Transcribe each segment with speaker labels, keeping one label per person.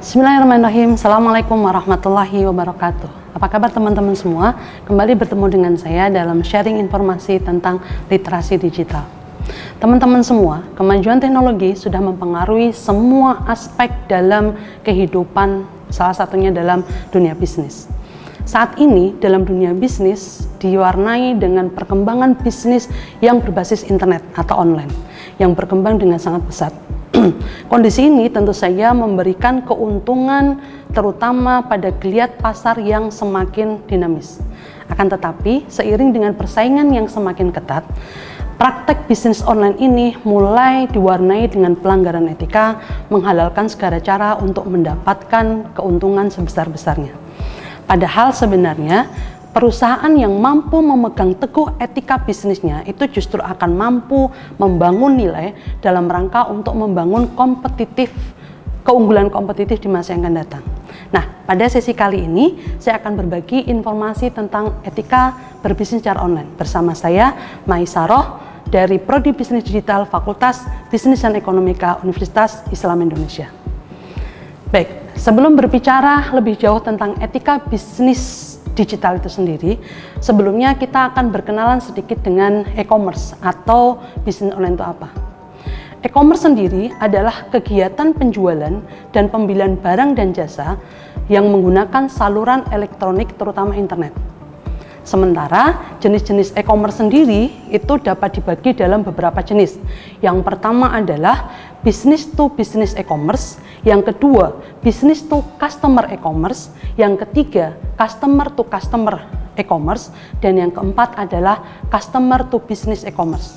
Speaker 1: Bismillahirrahmanirrahim. Assalamualaikum warahmatullahi wabarakatuh. Apa kabar teman-teman semua? Kembali bertemu dengan saya dalam sharing informasi tentang literasi digital. Teman-teman semua, kemajuan teknologi sudah mempengaruhi semua aspek dalam kehidupan, salah satunya dalam dunia bisnis. Saat ini dalam dunia bisnis diwarnai dengan perkembangan bisnis yang berbasis internet atau online yang berkembang dengan sangat pesat. Kondisi ini tentu saja memberikan keuntungan terutama pada geliat pasar yang semakin dinamis. Akan tetapi, seiring dengan persaingan yang semakin ketat, praktek bisnis online ini mulai diwarnai dengan pelanggaran etika, menghalalkan segala cara untuk mendapatkan keuntungan sebesar-besarnya. Padahal sebenarnya perusahaan yang mampu memegang teguh etika bisnisnya itu justru akan mampu membangun nilai dalam rangka untuk membangun keunggulan kompetitif di masa yang akan datang. Nah, pada sesi kali ini saya akan berbagi informasi tentang etika berbisnis secara online bersama saya, Maisaroh, dari Prodi Bisnis Digital Fakultas Bisnis dan Ekonomika Universitas Islam Indonesia. Baik, sebelum berbicara lebih jauh tentang etika bisnis digital itu sendiri, sebelumnya kita akan berkenalan sedikit dengan e-commerce atau bisnis online itu apa. E-commerce sendiri adalah kegiatan penjualan dan pembelian barang dan jasa yang menggunakan saluran elektronik terutama internet. Sementara jenis-jenis e-commerce sendiri itu dapat dibagi dalam beberapa jenis. Yang pertama adalah business to business e-commerce, yang kedua business to customer e-commerce, yang ketiga customer to customer e-commerce, dan yang keempat adalah customer to business e-commerce.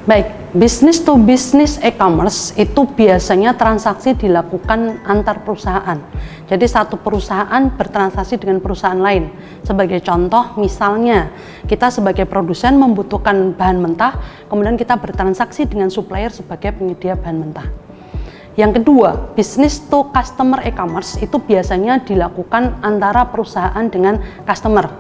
Speaker 1: Baik, business to business e-commerce itu biasanya transaksi dilakukan antar perusahaan. Jadi satu perusahaan bertransaksi dengan perusahaan lain. Sebagai contoh, misalnya kita sebagai produsen membutuhkan bahan mentah, kemudian kita bertransaksi dengan supplier sebagai penyedia bahan mentah. Yang kedua, business to customer e-commerce itu biasanya dilakukan antara perusahaan dengan customer.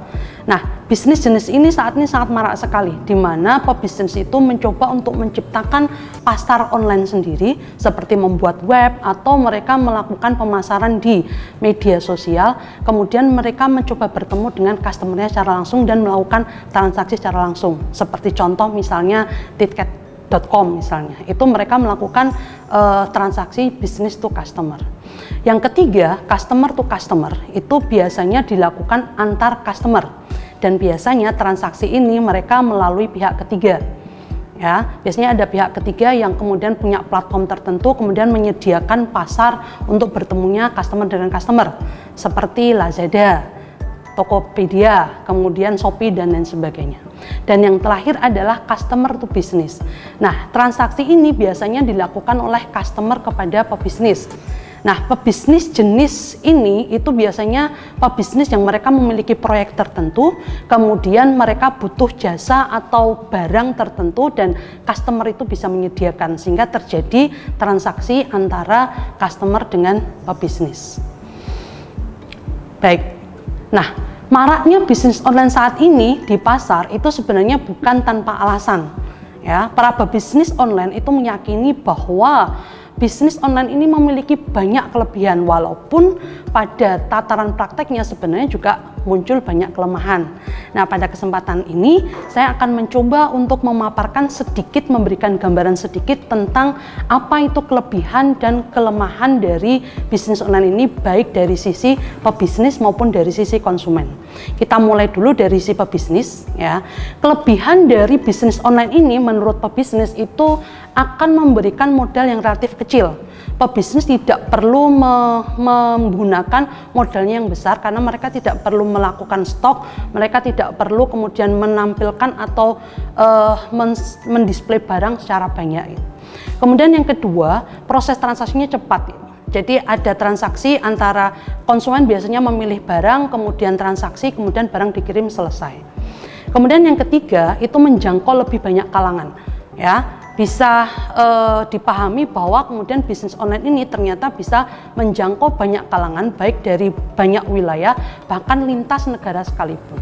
Speaker 1: Nah, bisnis jenis ini saat ini sangat marak sekali, di mana pebisnis itu mencoba untuk menciptakan pasar online sendiri, seperti membuat web atau mereka melakukan pemasaran di media sosial, kemudian mereka mencoba bertemu dengan customer-nya secara langsung dan melakukan transaksi secara langsung. Seperti contoh misalnya tiket.com misalnya, itu mereka melakukan transaksi business to customer. Yang ketiga, customer to customer, itu biasanya dilakukan antar customer, dan biasanya transaksi ini mereka melalui pihak ketiga. Ya, biasanya ada pihak ketiga yang kemudian punya platform tertentu, kemudian menyediakan pasar untuk bertemunya customer dengan customer, seperti Lazada, Tokopedia, kemudian Shopee, dan lain sebagainya. Dan yang terakhir adalah customer to business. Nah, transaksi ini biasanya dilakukan oleh customer kepada pebisnis. Nah, pebisnis jenis ini itu biasanya pebisnis yang mereka memiliki proyek tertentu, kemudian mereka butuh jasa atau barang tertentu dan customer itu bisa menyediakan, sehingga terjadi transaksi antara customer dengan pebisnis. Baik. Nah, maraknya bisnis online saat ini di pasar itu sebenarnya bukan tanpa alasan. Ya, para pebisnis online itu meyakini bahwa bisnis online ini memiliki banyak kelebihan, walaupun pada tataran prakteknya sebenarnya juga muncul banyak kelemahan. Nah, pada kesempatan ini saya akan mencoba untuk memaparkan sedikit, memberikan gambaran sedikit tentang apa itu kelebihan dan kelemahan dari bisnis online ini, baik dari sisi pebisnis maupun dari sisi konsumen. Kita mulai dulu dari sisi pebisnis, ya. Kelebihan dari bisnis online ini menurut pebisnis itu akan memberikan modal yang relatif kecil. Pebisnis tidak perlu menggunakan modalnya yang besar karena mereka tidak perlu melakukan stok, mereka tidak perlu kemudian menampilkan atau mendisplay barang secara banyak. Kemudian yang kedua, proses transaksinya cepat. Jadi ada transaksi antara konsumen biasanya memilih barang, kemudian transaksi, kemudian barang dikirim, selesai. Kemudian yang ketiga, itu menjangkau lebih banyak kalangan. Ya, bisa dipahami bahwa kemudian bisnis online ini ternyata bisa menjangkau banyak kalangan, baik dari banyak wilayah, bahkan lintas negara sekalipun.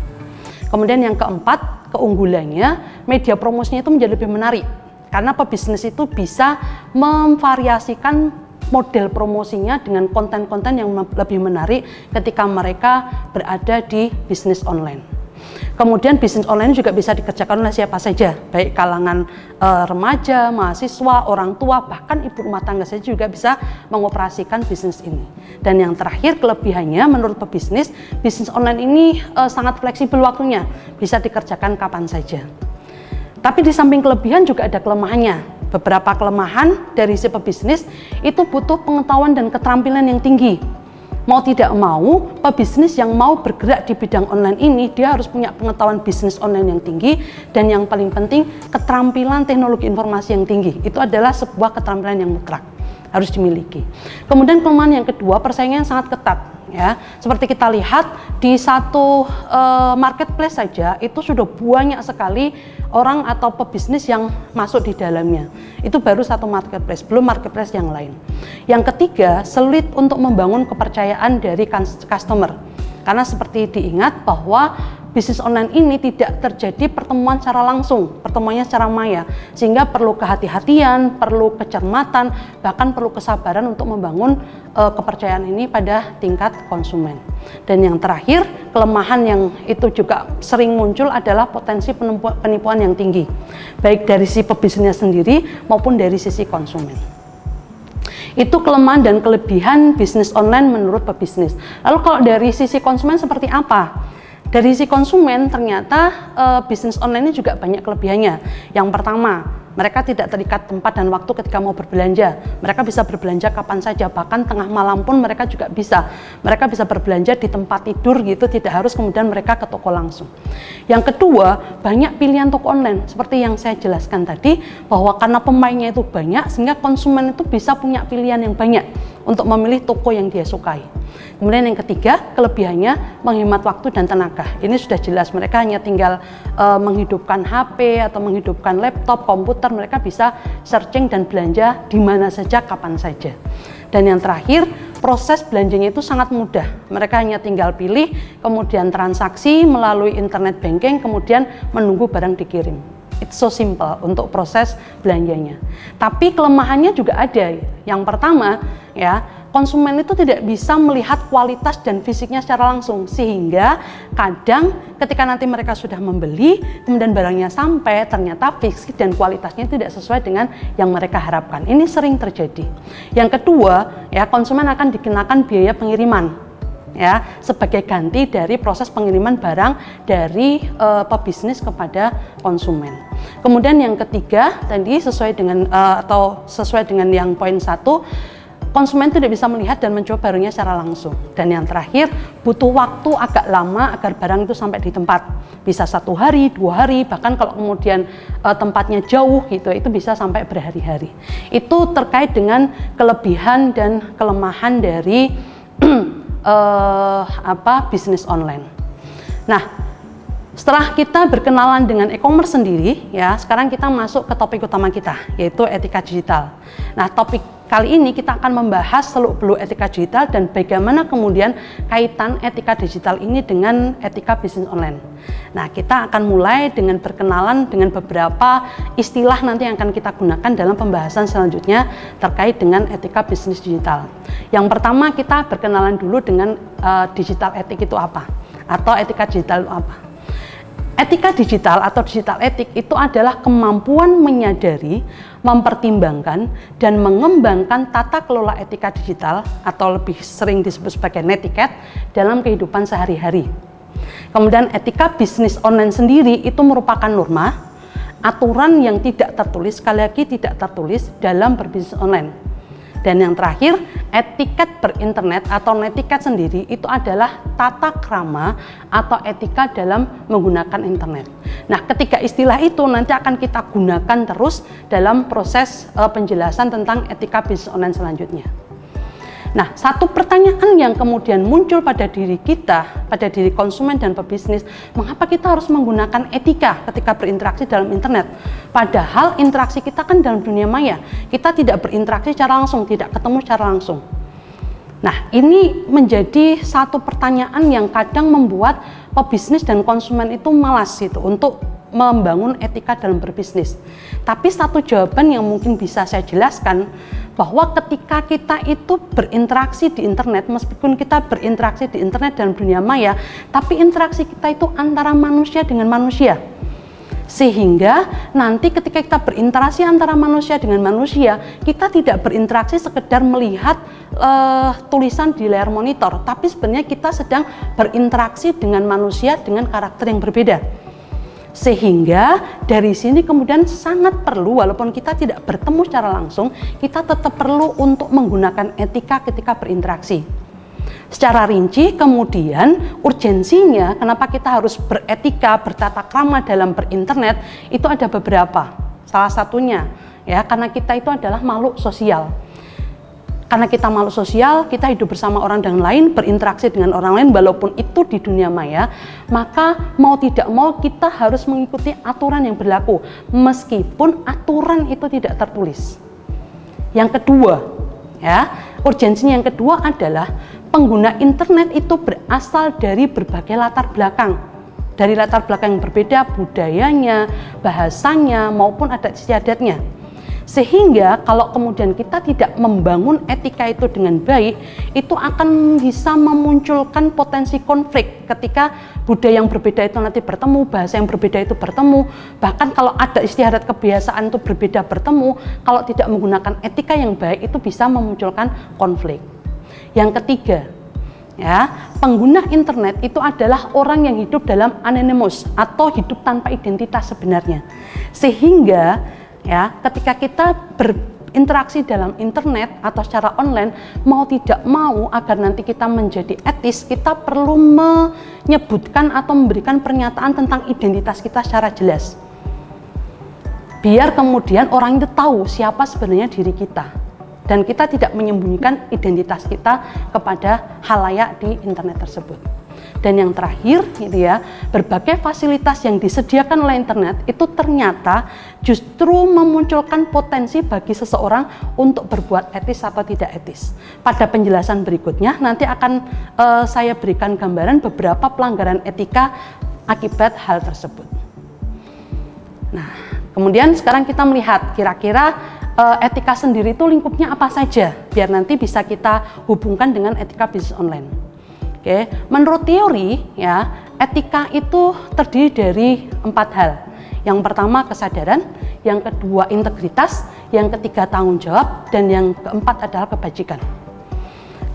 Speaker 1: Kemudian yang keempat, keunggulannya, media promosinya itu menjadi lebih menarik, karena pebisnis itu bisa memvariasikan model promosinya dengan konten-konten yang lebih menarik ketika mereka berada di bisnis online. Kemudian bisnis online juga bisa dikerjakan oleh siapa saja, baik kalangan remaja, mahasiswa, orang tua, bahkan ibu rumah tangga saja juga bisa mengoperasikan bisnis ini. Dan yang terakhir, kelebihannya menurut pebisnis, bisnis online ini sangat fleksibel waktunya, bisa dikerjakan kapan saja. Tapi di samping kelebihan juga ada kelemahannya. Beberapa kelemahan dari si pebisnis itu butuh pengetahuan dan keterampilan yang tinggi. Mau tidak mau, pebisnis yang mau bergerak di bidang online ini, dia harus punya pengetahuan bisnis online yang tinggi, dan yang paling penting, keterampilan teknologi informasi yang tinggi. Itu adalah sebuah keterampilan yang mutlak, harus dimiliki. Kemudian kelemahan yang kedua, persaingan sangat ketat. Ya, seperti kita lihat di satu marketplace saja itu sudah banyak sekali orang atau pebisnis yang masuk di dalamnya. Itu baru satu marketplace, belum marketplace yang lain. Yang ketiga, sulit untuk membangun kepercayaan dari customer. Karena seperti diingat bahwa bisnis online ini tidak terjadi pertemuan secara langsung, pertemuannya secara maya, sehingga perlu kehati-hatian, perlu kecermatan, bahkan perlu kesabaran untuk membangun kepercayaan ini pada tingkat konsumen. Dan yang terakhir, kelemahan yang itu juga sering muncul adalah potensi penipuan yang tinggi, baik dari si pebisnisnya sendiri maupun dari sisi konsumen. Itu kelemahan dan kelebihan bisnis online menurut pebisnis. Lalu kalau dari sisi konsumen seperti apa? Dari sisi konsumen ternyata bisnis online ini juga banyak kelebihannya. Yang pertama, mereka tidak terikat tempat dan waktu ketika mau berbelanja. Mereka bisa berbelanja kapan saja, bahkan tengah malam pun mereka juga bisa. Mereka bisa berbelanja di tempat tidur gitu, tidak harus kemudian mereka ke toko langsung. Yang kedua, banyak pilihan toko online. Seperti yang saya jelaskan tadi, bahwa karena pemainnya itu banyak, sehingga konsumen itu bisa punya pilihan yang banyak untuk memilih toko yang dia sukai. Kemudian yang ketiga, kelebihannya menghemat waktu dan tenaga. Ini sudah jelas, mereka hanya tinggal menghidupkan HP atau menghidupkan laptop, komputer, mereka bisa searching dan belanja di mana saja, kapan saja. Dan yang terakhir, proses belanjanya itu sangat mudah. Mereka hanya tinggal pilih, kemudian transaksi melalui internet banking, kemudian menunggu barang dikirim. It's so simple untuk proses belanjanya. Tapi kelemahannya juga ada. Yang pertama, ya, konsumen itu tidak bisa melihat kualitas dan fisiknya secara langsung, sehingga kadang ketika nanti mereka sudah membeli, kemudian barangnya sampai, ternyata fisik dan kualitasnya tidak sesuai dengan yang mereka harapkan. Ini sering terjadi. Yang kedua, ya, konsumen akan dikenakan biaya pengiriman, ya, sebagai ganti dari proses pengiriman barang dari pebisnis kepada konsumen. Kemudian yang ketiga, tadi sesuai dengan yang poin 1, konsumen tidak bisa melihat dan mencoba barangnya secara langsung. Dan yang terakhir, butuh waktu agak lama agar barang itu sampai di tempat. Bisa 1 hari, 2 hari, bahkan kalau kemudian tempatnya jauh gitu, itu bisa sampai berhari-hari. Itu terkait dengan kelebihan dan kelemahan dari bisnis online. Nah, setelah kita berkenalan dengan e-commerce sendiri, ya, sekarang kita masuk ke topik utama kita, yaitu etika digital. Nah, topik kali ini kita akan membahas seluk-beluk etika digital dan bagaimana kemudian kaitan etika digital ini dengan etika bisnis online. Nah, kita akan mulai dengan berkenalan dengan beberapa istilah nanti yang akan kita gunakan dalam pembahasan selanjutnya terkait dengan etika bisnis digital. Yang pertama, kita berkenalan dulu dengan digital etik itu apa, atau etika digital itu apa. Etika digital atau digital etik itu adalah kemampuan menyadari, mempertimbangkan, dan mengembangkan tata kelola etika digital atau lebih sering disebut sebagai netiquette dalam kehidupan sehari-hari. Kemudian etika bisnis online sendiri itu merupakan norma, aturan yang tidak tertulis, sekali lagi tidak tertulis dalam berbisnis online. Dan yang terakhir, etiket berinternet atau netiquette sendiri itu adalah tata krama atau etika dalam menggunakan internet. Nah, ketiga istilah itu nanti akan kita gunakan terus dalam proses penjelasan tentang etika bisnis online selanjutnya. Nah, satu pertanyaan yang kemudian muncul pada diri kita, pada diri konsumen dan pebisnis, mengapa kita harus menggunakan etika ketika berinteraksi dalam internet? Padahal interaksi kita kan dalam dunia maya, kita tidak berinteraksi secara langsung, tidak ketemu secara langsung. Nah, ini menjadi satu pertanyaan yang kadang membuat pebisnis dan konsumen itu malas gitu untuk membangun etika dalam berbisnis. Tapi satu jawaban yang mungkin bisa saya jelaskan, bahwa ketika kita itu berinteraksi di internet, meskipun kita berinteraksi di internet dan dunia maya, tapi interaksi kita itu antara manusia dengan manusia. Sehingga nanti ketika kita berinteraksi antara manusia dengan manusia, kita tidak berinteraksi sekedar melihat tulisan di layar monitor, tapi sebenarnya kita sedang berinteraksi dengan manusia dengan karakter yang berbeda. Sehingga dari sini kemudian sangat perlu, walaupun kita tidak bertemu secara langsung, kita tetap perlu untuk menggunakan etika ketika berinteraksi. Secara rinci kemudian urgensinya kenapa kita harus beretika, bertata krama dalam berinternet itu ada beberapa. Salah satunya ya karena kita itu adalah makhluk sosial. Karena kita makhluk sosial, kita hidup bersama orang dengan lain, berinteraksi dengan orang lain walaupun itu di dunia maya, maka mau tidak mau kita harus mengikuti aturan yang berlaku meskipun aturan itu tidak tertulis. Yang kedua, ya, urgensinya yang kedua adalah pengguna internet itu berasal dari berbagai latar belakang. Dari latar belakang yang berbeda, budayanya, bahasanya, maupun adat istiadatnya. Sehingga kalau kemudian kita tidak membangun etika itu dengan baik, itu akan bisa memunculkan potensi konflik ketika budaya yang berbeda itu nanti bertemu, bahasa yang berbeda itu bertemu, bahkan kalau ada istiadat kebiasaan itu berbeda bertemu, kalau tidak menggunakan etika yang baik itu bisa memunculkan konflik. Yang ketiga, ya, pengguna internet itu adalah orang yang hidup dalam anonymous atau hidup tanpa identitas sebenarnya. Sehingga ya, ketika kita berinteraksi dalam internet atau secara online, mau tidak mau agar nanti kita menjadi etis, kita perlu menyebutkan atau memberikan pernyataan tentang identitas kita secara jelas. Biar kemudian orang itu tahu siapa sebenarnya diri kita. Dan kita tidak menyembunyikan identitas kita kepada khalayak di internet tersebut. Dan yang terakhir gitu ya, berbagai fasilitas yang disediakan oleh internet itu ternyata justru memunculkan potensi bagi seseorang untuk berbuat etis atau tidak etis. Pada penjelasan berikutnya nanti akan saya berikan gambaran beberapa pelanggaran etika akibat hal tersebut. Nah, kemudian sekarang kita melihat kira-kira etika sendiri itu lingkupnya apa saja, biar nanti bisa kita hubungkan dengan etika bisnis online. Oke, menurut teori ya, etika itu terdiri dari 4 hal. Yang pertama kesadaran, yang kedua integritas, yang ketiga tanggung jawab, dan yang keempat adalah kebajikan.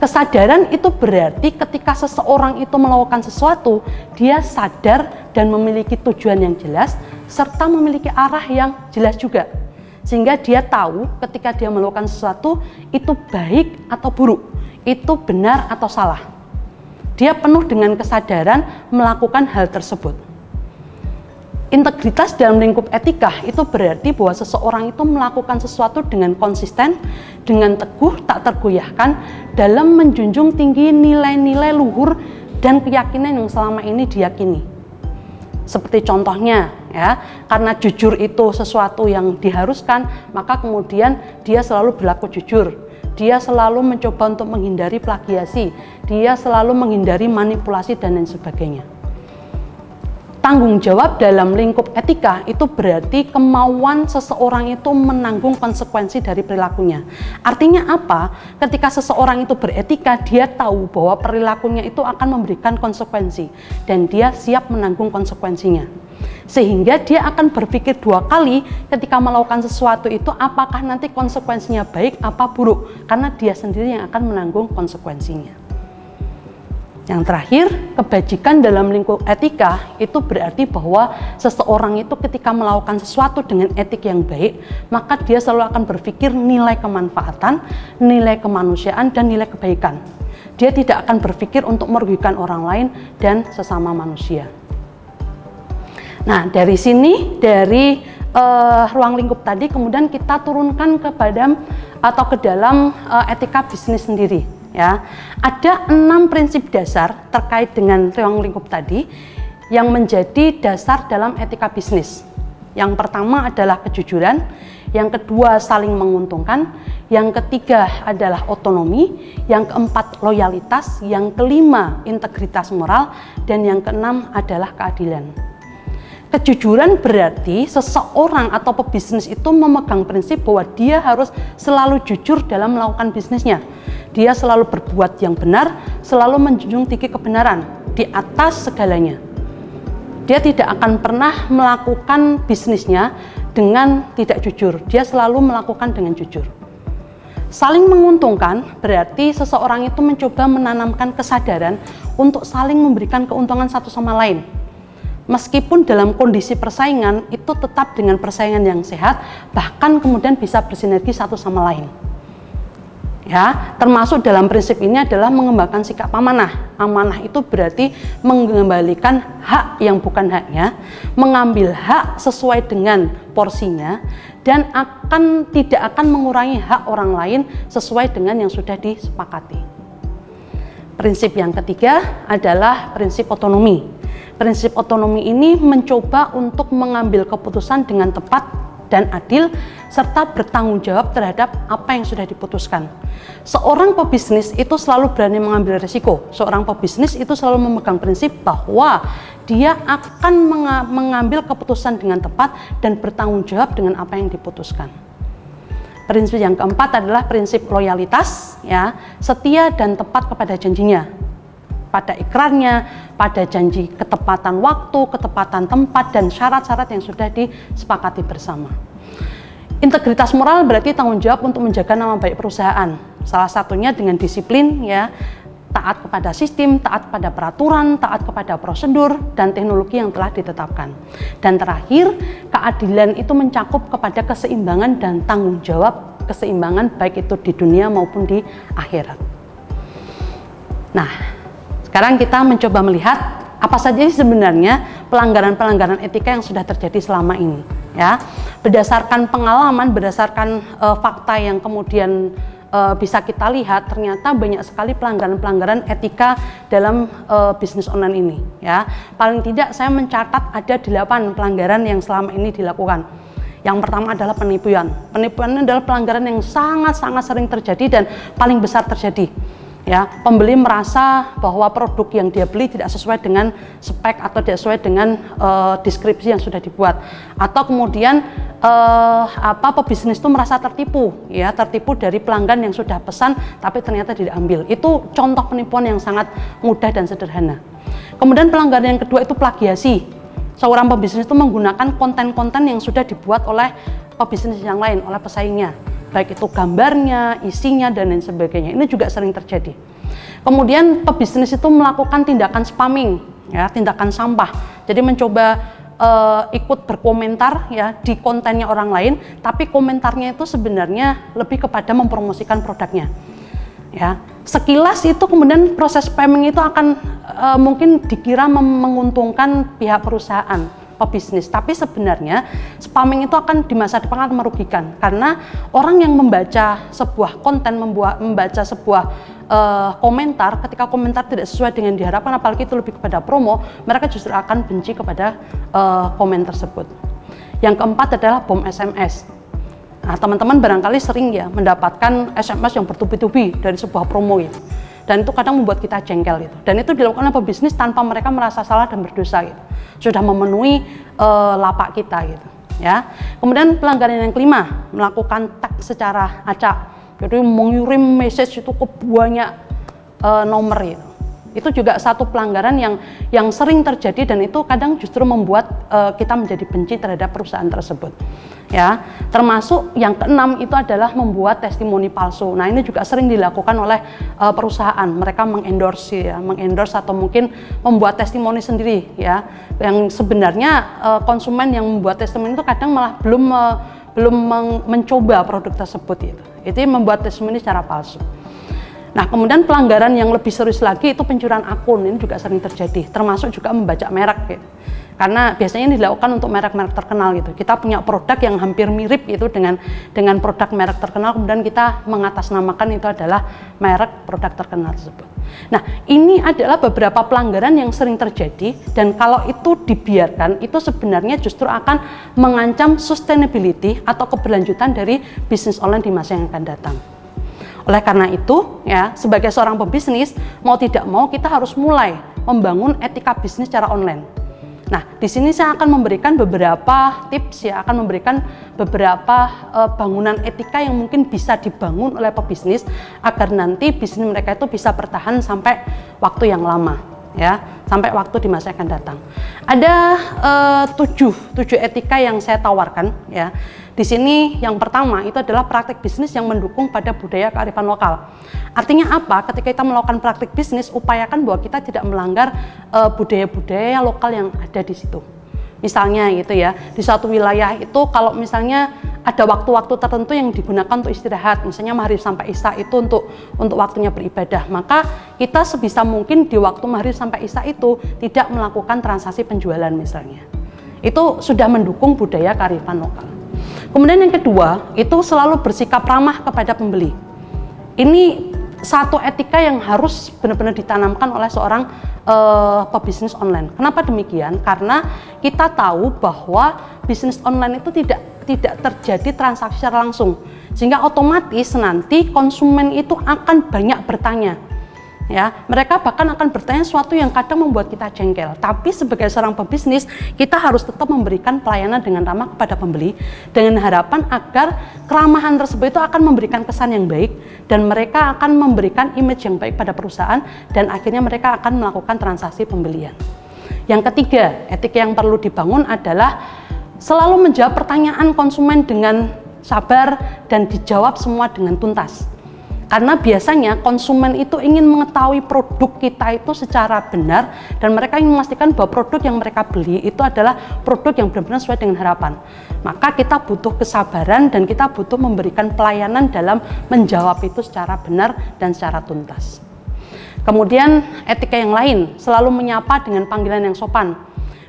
Speaker 1: Kesadaran itu berarti ketika seseorang itu melakukan sesuatu, dia sadar dan memiliki tujuan yang jelas serta memiliki arah yang jelas juga. Sehingga dia tahu ketika dia melakukan sesuatu itu baik atau buruk, itu benar atau salah. Dia penuh dengan kesadaran melakukan hal tersebut. Integritas dalam lingkup etika itu berarti bahwa seseorang itu melakukan sesuatu dengan konsisten, dengan teguh, tak tergoyahkan dalam menjunjung tinggi nilai-nilai luhur dan keyakinan yang selama ini diyakini. Seperti contohnya ya, karena jujur itu sesuatu yang diharuskan, maka kemudian dia selalu berlaku jujur. Dia selalu mencoba untuk menghindari plagiasi, dia selalu menghindari manipulasi dan lain sebagainya. Tanggung jawab dalam lingkup etika itu berarti kemauan seseorang itu menanggung konsekuensi dari perilakunya. Artinya apa? Ketika seseorang itu beretika, dia tahu bahwa perilakunya itu akan memberikan konsekuensi dan dia siap menanggung konsekuensinya. Sehingga dia akan berpikir 2 kali ketika melakukan sesuatu itu apakah nanti konsekuensinya baik apa buruk, karena dia sendiri yang akan menanggung konsekuensinya. Yang terakhir, kebajikan dalam lingkup etika itu berarti bahwa seseorang itu ketika melakukan sesuatu dengan etik yang baik, maka dia selalu akan berpikir nilai kemanfaatan, nilai kemanusiaan, dan nilai kebaikan. Dia tidak akan berpikir untuk merugikan orang lain dan sesama manusia. Nah, dari sini, dari ruang lingkup tadi, kemudian kita turunkan kepada atau ke dalam etika bisnis sendiri. Ya, ada 6 prinsip dasar terkait dengan ruang lingkup tadi yang menjadi dasar dalam etika bisnis. Yang pertama adalah kejujuran, yang kedua saling menguntungkan, yang ketiga adalah otonomi, yang keempat loyalitas, yang kelima integritas moral, dan yang keenam adalah keadilan. Kejujuran berarti seseorang atau pebisnis itu memegang prinsip bahwa dia harus selalu jujur dalam melakukan bisnisnya. Dia selalu berbuat yang benar, selalu menjunjung tinggi kebenaran di atas segalanya. Dia tidak akan pernah melakukan bisnisnya dengan tidak jujur. Dia selalu melakukan dengan jujur. Saling menguntungkan berarti seseorang itu mencoba menanamkan kesadaran untuk saling memberikan keuntungan satu sama lain. Meskipun dalam kondisi persaingan itu tetap dengan persaingan yang sehat, bahkan kemudian bisa bersinergi satu sama lain. Ya, termasuk dalam prinsip ini adalah mengembangkan sikap amanah. Amanah itu berarti mengembalikan hak yang bukan haknya, mengambil hak sesuai dengan porsinya, dan tidak akan mengurangi hak orang lain sesuai dengan yang sudah disepakati. Prinsip yang ketiga adalah prinsip otonomi. Prinsip otonomi ini mencoba untuk mengambil keputusan dengan tepat dan adil, serta bertanggung jawab terhadap apa yang sudah diputuskan. Seorang pebisnis itu selalu berani mengambil risiko. Seorang pebisnis itu selalu memegang prinsip bahwa dia akan mengambil keputusan dengan tepat dan bertanggung jawab dengan apa yang diputuskan. Prinsip yang keempat adalah prinsip loyalitas, ya, setia dan tepat kepada janjinya, pada ikrarnya, pada janji ketepatan waktu, ketepatan tempat, dan syarat-syarat yang sudah disepakati bersama. Integritas moral berarti tanggung jawab untuk menjaga nama baik perusahaan. Salah satunya dengan disiplin, ya, taat kepada sistem, taat kepada peraturan, taat kepada prosedur dan teknologi yang telah ditetapkan. Dan terakhir, keadilan itu mencakup kepada keseimbangan dan tanggung jawab keseimbangan baik itu di dunia maupun di akhirat. Nah, sekarang kita mencoba melihat apa saja sebenarnya pelanggaran-pelanggaran etika yang sudah terjadi selama ini, ya. Berdasarkan pengalaman, berdasarkan fakta yang kemudian bisa kita lihat, ternyata banyak sekali pelanggaran-pelanggaran etika dalam bisnis online ini, ya. Paling tidak saya mencatat ada 8 pelanggaran yang selama ini dilakukan. Yang pertama adalah penipuan. Penipuan adalah pelanggaran yang sangat-sangat sering terjadi dan paling besar terjadi. Ya, pembeli merasa bahwa produk yang dia beli tidak sesuai dengan spek atau tidak sesuai dengan deskripsi yang sudah dibuat, atau kemudian pebisnis itu merasa tertipu, ya, tertipu dari pelanggan yang sudah pesan tapi ternyata tidak ambil. Itu contoh penipuan yang sangat mudah dan sederhana. Kemudian pelanggaran yang kedua itu plagiasi. Seorang pebisnis itu menggunakan konten-konten yang sudah dibuat oleh pebisnis yang lain, oleh pesaingnya, baik itu gambarnya, isinya, dan lain sebagainya. Ini juga sering terjadi. Kemudian pebisnis itu melakukan tindakan spamming, ya, tindakan sampah. Jadi mencoba ikut berkomentar, ya, di kontennya orang lain, tapi komentarnya itu sebenarnya lebih kepada mempromosikan produknya. Ya, sekilas itu kemudian proses spamming itu akan mungkin dikira menguntungkan pihak perusahaan, pebisnis, tapi sebenarnya spamming itu akan di masa depan akan merugikan, karena orang yang membaca sebuah konten, membaca sebuah komentar, ketika komentar tidak sesuai dengan diharapkan, apalagi itu lebih kepada promo, mereka justru akan benci kepada komen tersebut. Yang keempat adalah bom SMS. Nah, teman-teman barangkali sering, ya, mendapatkan SMS yang bertubi-tubi dari sebuah promo itu. Dan itu kadang membuat kita jengkel itu. Dan itu dilakukan oleh pebisnis tanpa mereka merasa salah dan berdosa gitu. Sudah memenuhi lapak kita gitu, ya. Kemudian pelanggaran yang kelima, melakukan tag secara acak. Jadi mengirim message itu ke banyak nomor itu. Itu juga satu pelanggaran yang sering terjadi, dan itu kadang justru membuat kita menjadi benci terhadap perusahaan tersebut. Ya, termasuk yang keenam itu adalah membuat testimoni palsu. Nah, ini juga sering dilakukan oleh perusahaan. Mereka mengendorse, ya, mengendorse atau mungkin membuat testimoni sendiri, ya. Yang sebenarnya konsumen yang membuat testimoni itu kadang malah belum mencoba produk tersebut itu. Itu membuat testimoni secara palsu. Nah, kemudian pelanggaran yang lebih serius lagi itu pencurian akun. Ini juga sering terjadi, termasuk juga membajak merek gitu. Karena biasanya ini dilakukan untuk merek-merek terkenal gitu. Kita punya produk yang hampir mirip itu dengan produk merek terkenal, kemudian kita mengatasnamakan itu adalah merek produk terkenal tersebut. Nah, ini adalah beberapa pelanggaran yang sering terjadi, dan kalau itu dibiarkan, itu sebenarnya justru akan mengancam sustainability atau keberlanjutan dari bisnis online di masa yang akan datang. Oleh karena itu, ya, sebagai seorang pebisnis, mau tidak mau kita harus mulai membangun etika bisnis secara online. Nah, di sini saya akan memberikan beberapa tips ya, akan memberikan beberapa bangunan etika yang mungkin bisa dibangun oleh pebisnis agar nanti bisnis mereka itu bisa bertahan sampai waktu yang lama ya, sampai waktu di masa yang akan datang. Ada 7 etika yang saya tawarkan ya. Di sini yang pertama itu adalah praktik bisnis yang mendukung pada budaya kearifan lokal. Artinya apa? Ketika kita melakukan praktik bisnis, upayakan bahwa kita tidak melanggar budaya-budaya lokal yang ada di situ. Misalnya gitu ya, di suatu wilayah itu kalau misalnya ada waktu-waktu tertentu yang digunakan untuk istirahat, misalnya maghrib sampai isya itu untuk waktunya beribadah, maka kita sebisa mungkin di waktu maghrib sampai isya itu tidak melakukan transaksi penjualan misalnya. Itu sudah mendukung budaya kearifan lokal. Kemudian yang kedua, itu selalu bersikap ramah kepada pembeli. Ini satu etika yang harus benar-benar ditanamkan oleh seorang pebisnis online. Kenapa demikian? Karena kita tahu bahwa bisnis online itu tidak terjadi transaksi secara langsung, sehingga otomatis nanti konsumen itu akan banyak bertanya. Ya, mereka bahkan akan bertanya sesuatu yang kadang membuat kita jengkel. Tapi sebagai seorang pebisnis, kita harus tetap memberikan pelayanan dengan ramah kepada pembeli dengan harapan agar keramahan tersebut itu akan memberikan kesan yang baik dan mereka akan memberikan image yang baik pada perusahaan dan akhirnya mereka akan melakukan transaksi pembelian. Yang ketiga, etika yang perlu dibangun adalah selalu menjawab pertanyaan konsumen dengan sabar dan dijawab semua dengan tuntas. Karena biasanya konsumen itu ingin mengetahui produk kita itu secara benar dan mereka ingin memastikan bahwa produk yang mereka beli itu adalah produk yang benar-benar sesuai dengan harapan. Maka kita butuh kesabaran dan kita butuh memberikan pelayanan dalam menjawab itu secara benar dan secara tuntas. Kemudian etika yang lain, selalu menyapa dengan panggilan yang sopan.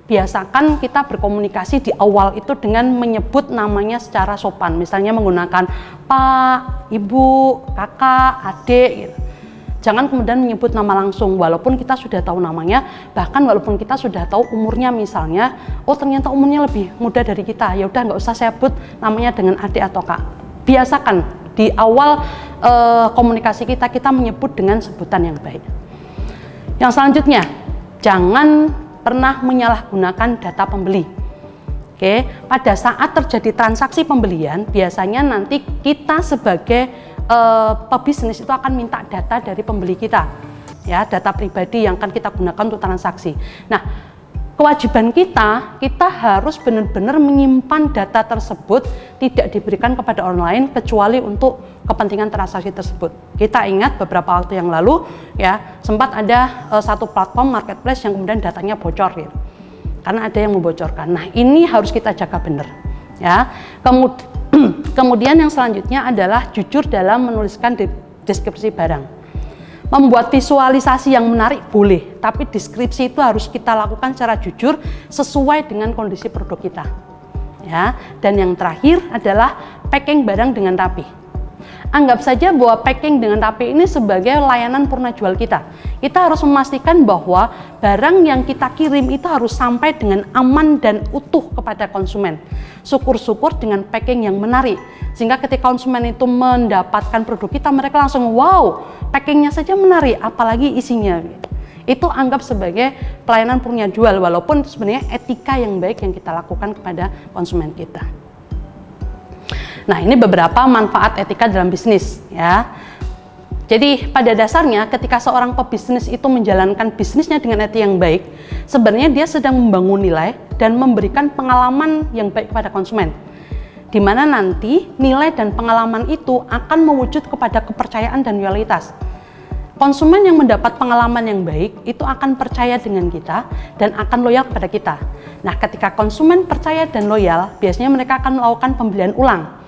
Speaker 1: Biasakan kita berkomunikasi di awal itu dengan menyebut namanya secara sopan, misalnya menggunakan Pak, Ibu, Kakak, Adik gitu. Jangan kemudian menyebut nama langsung walaupun kita sudah tahu namanya, bahkan walaupun kita sudah tahu umurnya misalnya, oh ternyata umurnya lebih muda dari kita, ya udah nggak usah saya sebut namanya dengan adik atau kak. Biasakan di awal komunikasi kita menyebut dengan sebutan yang baik. Yang selanjutnya, jangan pernah menyalahgunakan data pembeli. Oke, pada saat terjadi transaksi pembelian, biasanya nanti kita sebagai pebisnis itu akan minta data dari pembeli kita, ya, data pribadi yang akan kita gunakan untuk transaksi. Nah, kewajiban kita harus benar-benar menyimpan data tersebut, tidak diberikan kepada orang lain kecuali untuk kepentingan transaksi tersebut. Kita ingat beberapa waktu yang lalu ya, sempat ada satu platform marketplace yang kemudian datanya bocor gitu. Karena ada yang membocorkan. Nah, ini harus kita jaga benar ya. Kemudian yang selanjutnya adalah jujur dalam menuliskan deskripsi barang. Membuat visualisasi yang menarik boleh, tapi deskripsi itu harus kita lakukan secara jujur sesuai dengan kondisi produk kita. Ya, dan yang terakhir adalah packing barang dengan rapi. Anggap saja bahwa packing dengan rapi ini sebagai layanan purna jual kita. Kita harus memastikan bahwa barang yang kita kirim itu harus sampai dengan aman dan utuh kepada konsumen. Syukur-syukur dengan packing yang menarik, sehingga ketika konsumen itu mendapatkan produk kita, mereka langsung wow, packingnya saja menarik, apalagi isinya. Itu anggap sebagai pelayanan purna jual, walaupun sebenarnya etika yang baik yang kita lakukan kepada konsumen kita. Nah, ini beberapa manfaat etika dalam bisnis ya. Jadi pada dasarnya ketika seorang pebisnis itu menjalankan bisnisnya dengan etika yang baik, sebenarnya dia sedang membangun nilai dan memberikan pengalaman yang baik kepada konsumen. Di mana nanti nilai dan pengalaman itu akan mewujud kepada kepercayaan dan loyalitas. Konsumen yang mendapat pengalaman yang baik itu akan percaya dengan kita dan akan loyal kepada kita. Nah, ketika konsumen percaya dan loyal, biasanya mereka akan melakukan pembelian ulang.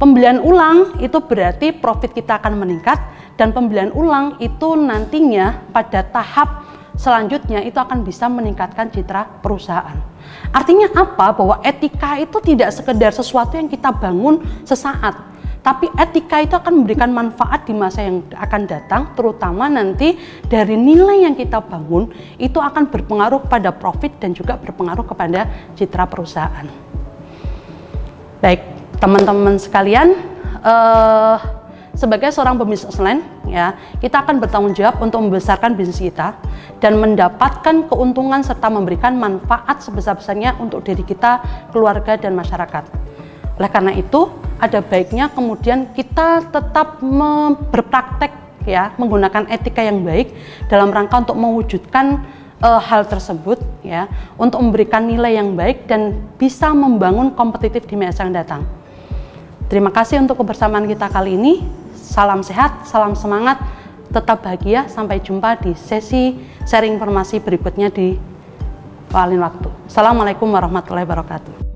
Speaker 1: Pembelian ulang itu berarti profit kita akan meningkat, dan pembelian ulang itu nantinya pada tahap selanjutnya itu akan bisa meningkatkan citra perusahaan. Artinya apa? Bahwa etika itu tidak sekedar sesuatu yang kita bangun sesaat, tapi etika itu akan memberikan manfaat di masa yang akan datang, terutama nanti dari nilai yang kita bangun itu akan berpengaruh pada profit dan juga berpengaruh kepada citra perusahaan. Baik, teman-teman sekalian, sebagai seorang pebisnis online, ya, kita akan bertanggung jawab untuk membesarkan bisnis kita dan mendapatkan keuntungan serta memberikan manfaat sebesar-besarnya untuk diri kita, keluarga, dan masyarakat. Oleh karena itu, ada baiknya kemudian kita tetap berpraktek, ya, menggunakan etika yang baik dalam rangka untuk mewujudkan hal tersebut, ya, untuk memberikan nilai yang baik dan bisa membangun kompetitif di masa yang datang. Terima kasih untuk kebersamaan kita kali ini. Salam sehat, salam semangat, tetap bahagia. Sampai jumpa di sesi sharing informasi berikutnya di lain waktu. Assalamualaikum warahmatullahi wabarakatuh.